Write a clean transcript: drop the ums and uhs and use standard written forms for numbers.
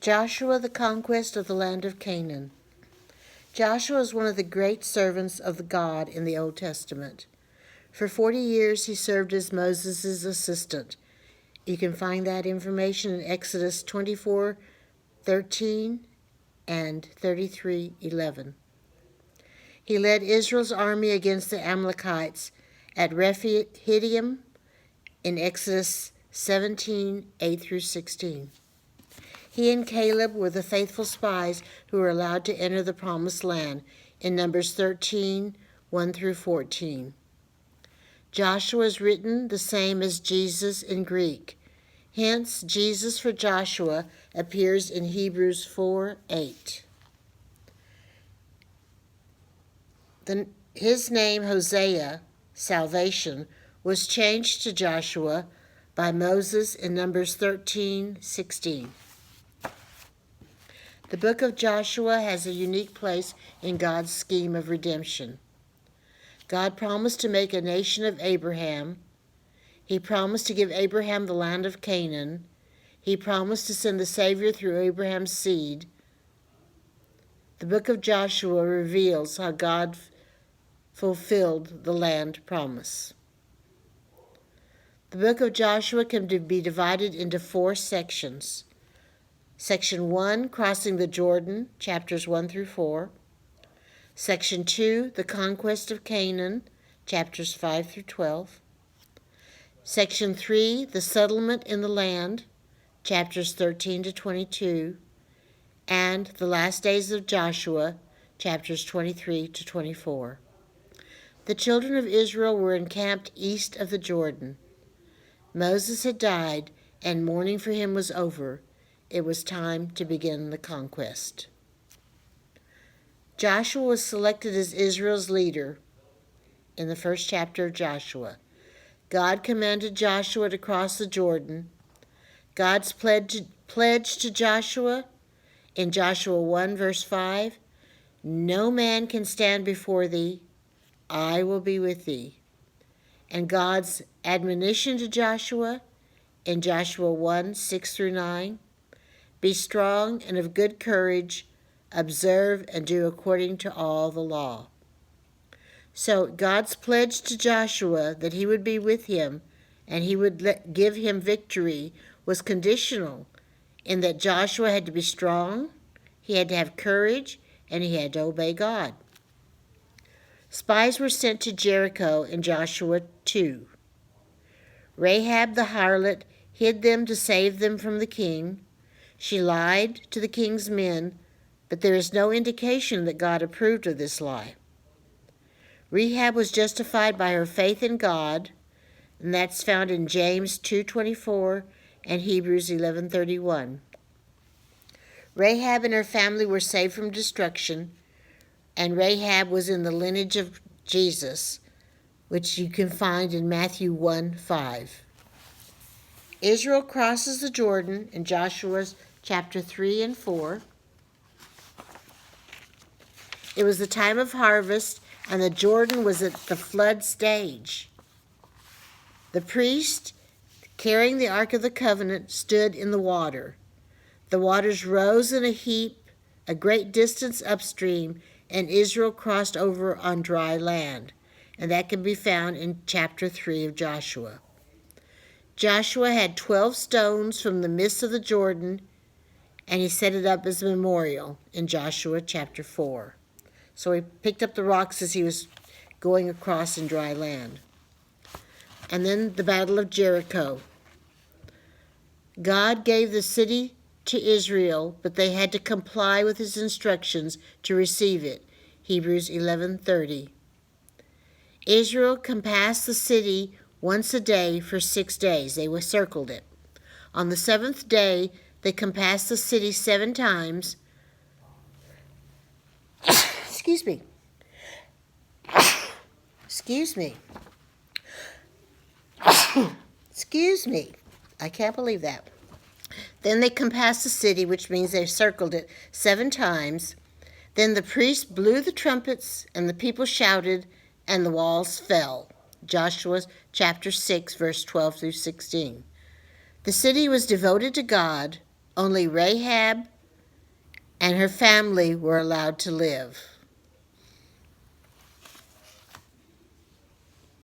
Joshua, the conquest of the land of Canaan. Joshua is one of the great servants of God in the Old Testament. For 40 years he served as Moses' assistant. You can find that information in Exodus 24:13 and 33:11. He led Israel's army against the Amalekites at Rephidim in Exodus 17:8-16. He and Caleb were the faithful spies who were allowed to enter the Promised Land in Numbers 13:1-14. Joshua is written the same as Jesus in Greek. Hence, Jesus for Joshua appears in Hebrews 4:8. His name, Hosea, salvation, was changed to Joshua by Moses in Numbers 13:16. The book of Joshua has a unique place in God's scheme of redemption. God promised to make a nation of Abraham. He promised to give Abraham the land of Canaan. He promised to send the Savior through Abraham's seed. The book of Joshua reveals how God fulfilled the land promise. The book of Joshua can be divided into 4 sections. Section 1, crossing the Jordan, chapters 1-4. Section 2, the conquest of Canaan, chapters 5-12. Section 3, the settlement in the land, chapters 13-22. And the last days of Joshua, chapters 23-24. The children of Israel were encamped east of the Jordan. Moses had died, and mourning for him was over. It was time to begin the conquest. Joshua was selected as Israel's leader in the first chapter of Joshua. God commanded Joshua to cross the Jordan. God's pledge to Joshua in Joshua 1, verse 5, "No man can stand before thee, I will be with thee." And God's admonition to Joshua in Joshua 1, 6-9, "Be strong and of good courage, observe and do according to all the law." So God's pledge to Joshua that he would be with him and he would give him victory was conditional in that Joshua had to be strong, he had to have courage, and he had to obey God. Spies were sent to Jericho in Joshua 2. Rahab the harlot hid them to save them from the king. She lied to the king's men, but there is no indication that God approved of this lie. Rahab was justified by her faith in God, and that's found in James 2:24 and Hebrews 11:31. Rahab and her family were saved from destruction, and Rahab was in the lineage of Jesus, which you can find in Matthew 1:5. Israel crosses the Jordan in Joshua chapter 3 and 4. It was the time of harvest, and the Jordan was at the flood stage. The priest, carrying the Ark of the Covenant, stood in the water. The waters rose in a heap a great distance upstream, and Israel crossed over on dry land. And that can be found in chapter 3 of Joshua. Joshua had 12 stones from the midst of the Jordan, and he set it up as a memorial in Joshua chapter 4. So he picked up the rocks as he was going across in dry land. And then the Battle of Jericho. God gave the city to Israel, but they had to comply with his instructions to receive it. Hebrews 11:30. Israel compassed the city once a day for 6 days. They circled it. On the 7th day, they compassed the city 7 times. Excuse me. Excuse me. I can't believe that. Then they compassed the city, which means they circled it 7 times. Then the priests blew the trumpets, and the people shouted, and the walls fell. Joshua chapter 6, verse 12-16. The city was devoted to God, Only Rahab and her family were allowed to live.